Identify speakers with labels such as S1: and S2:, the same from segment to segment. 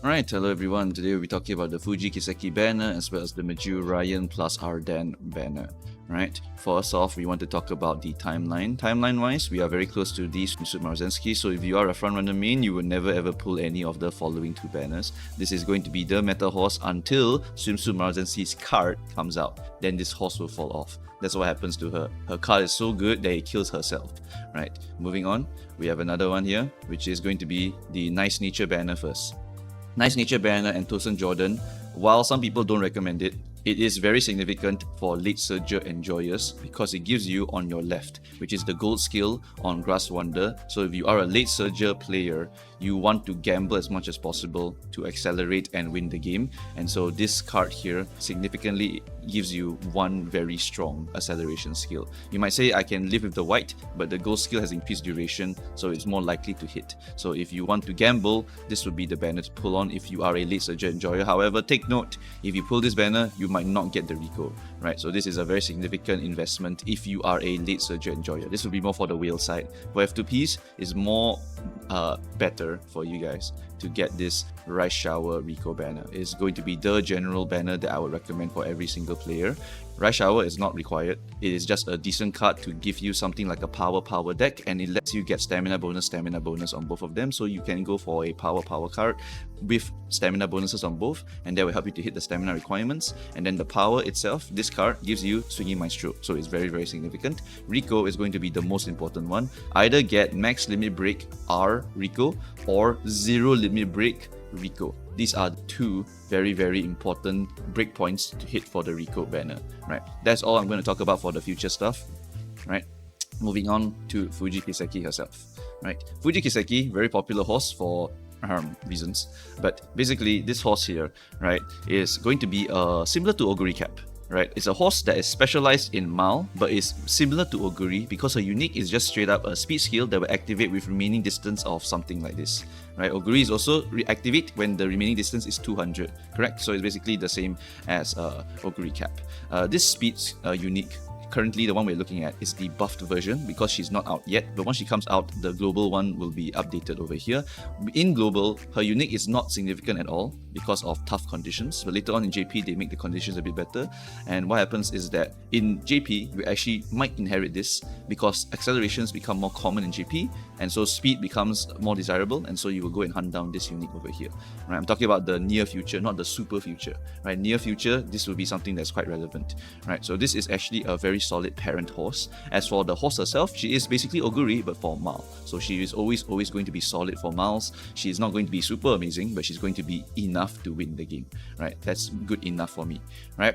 S1: Alright, hello everyone. Today we'll be talking about the Fuji Kiseki banner as well as the Mejiro Ardan plus Ardan banner. Right. First off, we want to talk about the timeline. Timeline-wise, we are very close to these Musume Marzensky, so if you are a frontrunner main, you will never ever pull any of the following two banners. This is going to be the meta horse until Swimsuit Marzensky's card comes out. Then this horse will fall off. That's what happens to her. Her card is so good that it kills herself. Right. Moving on, we have another one here, which is going to be the Nice Nature banner first. Nice Nature banner and Tosin Jordan, while some people don't recommend it, it is very significant for late surger enjoyers because it gives you on your left, which is the gold skill on Grass Wonder. So if you are a late surger player, you want to gamble as much as possible to accelerate and win the game. And so this card here significantly gives you one very strong acceleration skill. You might say I can live with the white, but the gold skill has increased duration, so it's more likely to hit. So if you want to gamble, this would be the banner to pull on if you are a late surger enjoyer. However, take note, if you pull this banner, you might not get the Rico, right? So this is a very significant investment if you are a late surger enjoyer. This will be more for the whale side. For F2Ps, is more better for you guys to get this Rice Shower Rico banner. It's going to be the general banner that I would recommend for every single player. Rice Shower is not required. It is just a decent card to give you something like a power deck, and it lets you get stamina bonus on both of them. So you can go for a power card with stamina bonuses on both, and that will help you to hit the stamina requirements. And then the power itself, this card gives you Swinging Maestro, so it's very significant. Rico is going to be the most important one. Either get max limit break R Rico or zero limit break Rico. These are two very important breakpoints to hit for the Rico banner, right? That's all I'm going to talk about for the future stuff, right? Moving on to Fuji Kiseki herself, right? Fuji Kiseki, very popular horse for reasons, but basically this horse here, right, is going to be similar to Oguri Cap. Right, it's a horse that is specialized in Mal, but is similar to Oguri because her unique is just straight up a speed skill that will activate with remaining distance of something like this. Right, Oguri is also reactivate when the remaining distance is 200. Correct, so it's basically the same as Oguri Cap. This speed's unique. Currently, the one we're looking at is the buffed version because she's not out yet, but once she comes out, the global one will be updated over here. In global, her unique is not significant at all because of tough conditions, but later on in JP, they make the conditions a bit better. And what happens is that in JP, we actually might inherit this because accelerations become more common in JP, and so speed becomes more desirable, and so you will go and hunt down this unique over here. Right, I'm talking about the near future, not the super future. Right, near future, this will be something that's quite relevant. Right, so this is actually a very solid parent horse. As for the horse herself, she is basically Oguri but for Mal. So she is always going to be solid for Mals. She is not going to be super amazing, but she's going to be enough to win the game. Right? That's good enough for me. Right?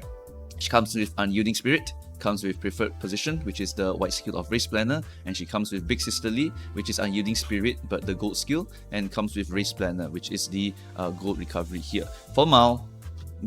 S1: She comes with Unyielding Spirit, comes with Preferred Position, which is the white skill of Race Planner, and she comes with Big Sisterly, which is Unyielding Spirit but the gold skill, and comes with Race Planner, which is the gold recovery here. For Mal,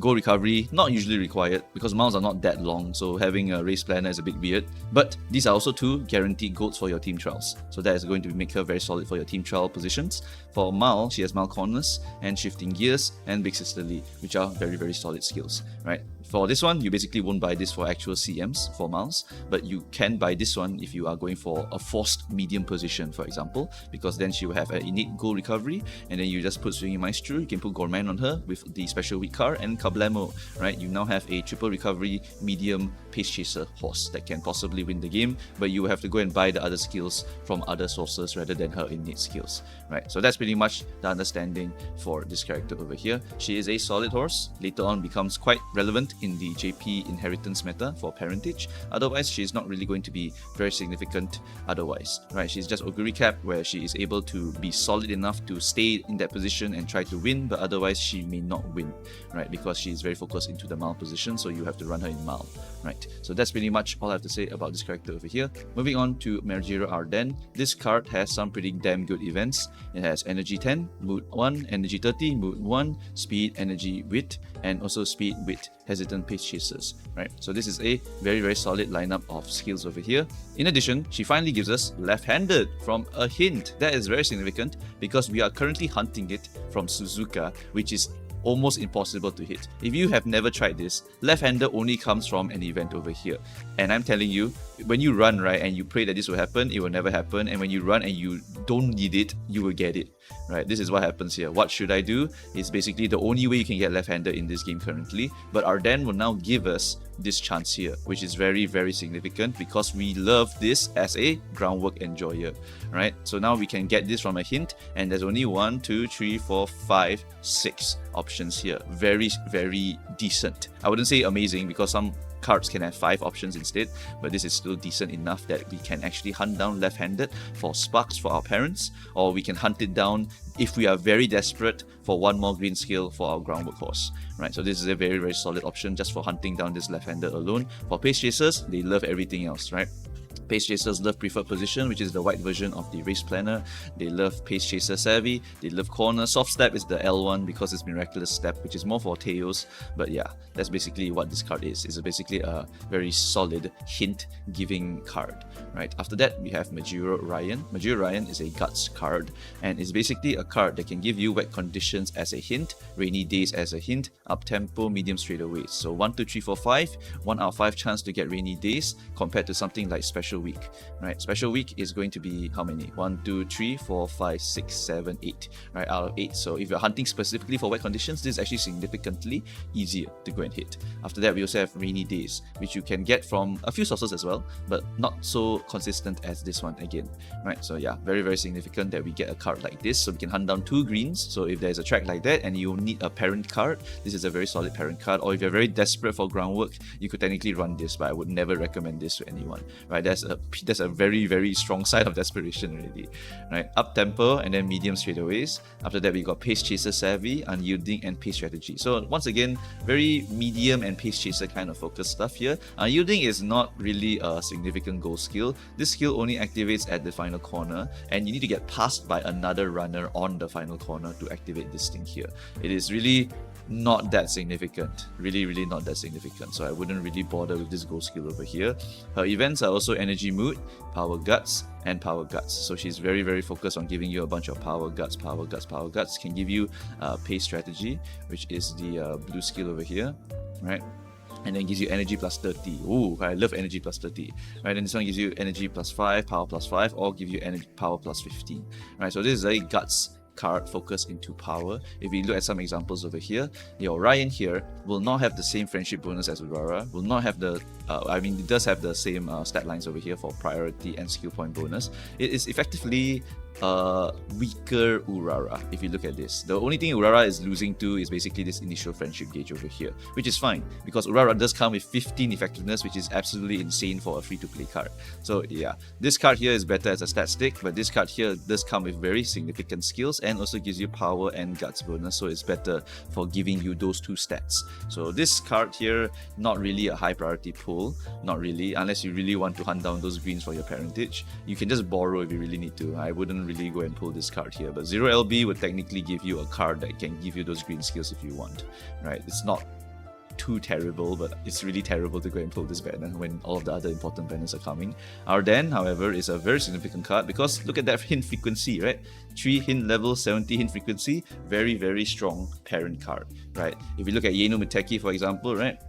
S1: gold recovery not usually required because Mals are not that long, so having a race planner is a bit weird. But these are also two guaranteed golds for your team trials, so that is going to make her very solid for your team trial positions. For Mal, she has Mal Corners and Shifting Gears and Big Sisterly, which are very solid skills, right? For this one, you basically won't buy this for actual CMs for Mals, but you can buy this one if you are going for a forced medium position, for example, because then she will have an innate gold recovery, and then you just put Swinging Maestro, you can put Gourmand on her with the special weak card, and Kablamo, right? You now have a triple recovery medium pace chaser horse that can possibly win the game, but you will have to go and buy the other skills from other sources rather than her innate skills, right? So that's pretty much the understanding for this character over here. She is a solid horse, later on becomes quite relevant in the JP inheritance meta for parentage. Otherwise, she is not really going to be very significant otherwise, right? She's just Oguri Cap, where she is able to be solid enough to stay in that position and try to win, but otherwise she may not win, right? Because she is very focused into the Mal position, so you have to run her in Mal, right? So that's pretty much all I have to say about this character over here. Moving on to Mejiro Ardan. This card has some pretty damn good events. It has Energy 10, Mood 1, Energy 30, Mood 1, Speed, Energy, Wit, and also Speed, Wit, Hesitant Pace Chasers, right? So this is a very solid lineup of skills over here. In addition, she finally gives us left-handed from a hint. That is very significant because we are currently hunting it from Suzuka, which is almost impossible to hit. If you have never tried this, left-hander only comes from an event over here. And I'm telling you, when you run, right, and you pray that this will happen, it will never happen. And when you run and you don't need it, you will get it. Right, this is what happens here. What should I do? It's basically the only way you can get left-hander in this game currently. But Ardan will now give us this chance here, which is very, very significant because we love this as a groundwork enjoyer. Right, so now we can get this from a hint, and there's only 1, 2, 3, 4, 5, 6 options here. Very, very decent. I wouldn't say amazing because some cards can have 5 options instead, but this is still decent enough that we can actually hunt down left-handed for sparks for our parents, or we can hunt it down if we are very desperate for 1 more green skill for our groundwork horse. Right, so this is a very, very solid option just for hunting down this left-handed alone. For pace chasers, they love everything else, right? Pace chasers love preferred position, which is the white version of the race planner. They love pace chaser savvy. They love corner. Soft step is the L1 because it's miraculous step, which is more for Teos. But yeah, that's basically what this card is. It's basically a very solid hint giving card. Right. After that, we have Mejiro Ardan. Mejiro Ardan is a guts card, and it's basically a card that can give you wet conditions as a hint, rainy days as a hint, up tempo, medium straightaways. So 1, 2, 3, 4, 5, 1 out of 5 chance to get rainy days compared to something like special week. Right, special week is going to be how many? 1, 2, 3, 4, 5, 6, 7, 8. Right, out of 8. So if you're hunting specifically for wet conditions, this is actually significantly easier to go and hit. After that, we also have rainy days, which you can get from a few sources as well, but not so consistent as this one again. Right, so yeah, very, very significant that we get a card like this, so we can hunt down 2 greens. So if there's a track like that and you need a parent card, this is a very solid parent card. Or if you're very desperate for groundwork, you could technically run this, but I would never recommend this to anyone. Right, that's a very, very strong side of desperation already. Right, up tempo and then medium straightaways. After that, we got pace chaser savvy, unyielding, and pace strategy. So once again, very medium and pace chaser kind of focused stuff here. Unyielding is not really a significant goal skill. This skill only activates at the final corner, and you need to get passed by another runner on the final corner to activate this thing here. It is really not that significant. Really not that significant. So I wouldn't really bother with this goal skill over here. Her events are also energy mood, power guts, and power guts. So she's very, very focused on giving you a bunch of power guts. Power guts can give you pace strategy, which is the blue skill over here, right? And then gives you energy plus 30. Ooh, I love energy plus 30. Right, and this one gives you energy plus 5, power plus 5, or give you energy power plus 15. Right, so this is a guts card focused into power. If we look at some examples over here, the Orion here will not have the same friendship bonus as Aurora, will not have the it does have the same stat lines over here for priority and skill point bonus. It is effectively weaker Urara if you look at this. The only thing Urara is losing to is basically this initial friendship gauge over here, which is fine because Urara does come with 15 effectiveness, which is absolutely insane for a free-to-play card. So yeah, this card here is better as a stat stick, but this card here does come with very significant skills and also gives you power and guts bonus, so it's better for giving you those 2 stats. So this card here, not really a high priority pull, not really, unless you really want to hunt down those greens for your parentage. You can just borrow if you really need to. I wouldn't really go and pull this card here, but 0LB would technically give you a card that can give you those green skills if you want. Right, it's not too terrible, but it's really terrible to go and pull this banner when all of the other important banners are coming. Ardan, however, is a very significant card because look at that hint frequency, right? 3 hint level, 70 hint frequency, very, very strong parent card, right? If you look at Yeno Muteki, for example, right?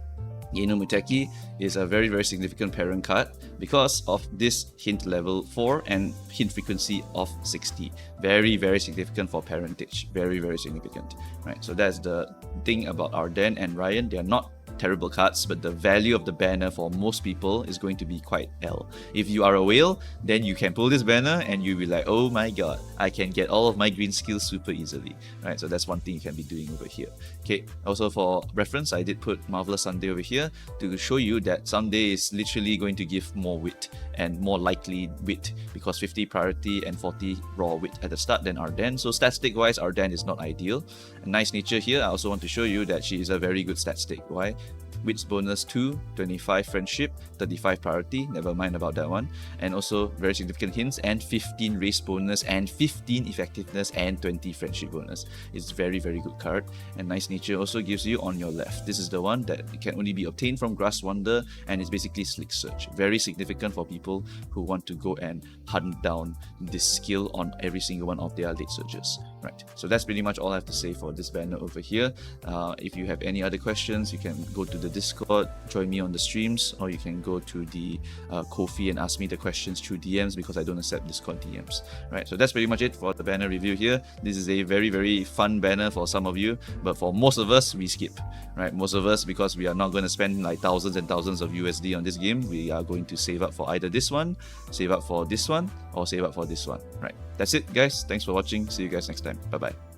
S1: Yeno Muteki is a very, very significant parent card because of this hint level 4 and hint frequency of 60. Very, very significant for parentage. Very, very significant. Right. So that's the thing about Ardan and Ryan. They are not terrible cards, but the value of the banner for most people is going to be quite L. If you are a whale, then you can pull this banner and you'll be like, oh my god, I can get all of my green skills super easily. Right, so that's one thing you can be doing over here. Okay, also for reference, I did put Marvelous Sunday over here to show you that Sunday is literally going to give more wit and more likely wit because 50 priority and 40 raw wit at the start than Ardan. So statistic wise, Ardan is not ideal. A nice nature here, I also want to show you that she is a very good statistic. Why? Wits bonus 2, 25 friendship, 35 priority, never mind about that one, and also very significant hints and 15 race bonus and 15 effectiveness and 20 friendship bonus. It's very, very good card, and nice nature also gives you on your left. This is the one that can only be obtained from Grass Wonder and it's basically Slick Search. Very significant for people who want to go and hunt down this skill on every single one of their late searches. Right, so that's pretty much all I have to say for this banner over here. If you have any other questions, you can go to the Discord, join me on the streams, or you can go to the Ko-fi and ask me the questions through DMs, because I don't accept Discord DMs. Right, so that's pretty much it for the banner review here. This is a very, very fun banner for some of you, but for most of us, we skip. Right, most of us, because we are not going to spend like thousands and thousands of USD on this game, we are going to save up for either this one, save up for this one, or save up for this one. Right, that's it guys. Thanks for watching. See you guys next time. Bye bye.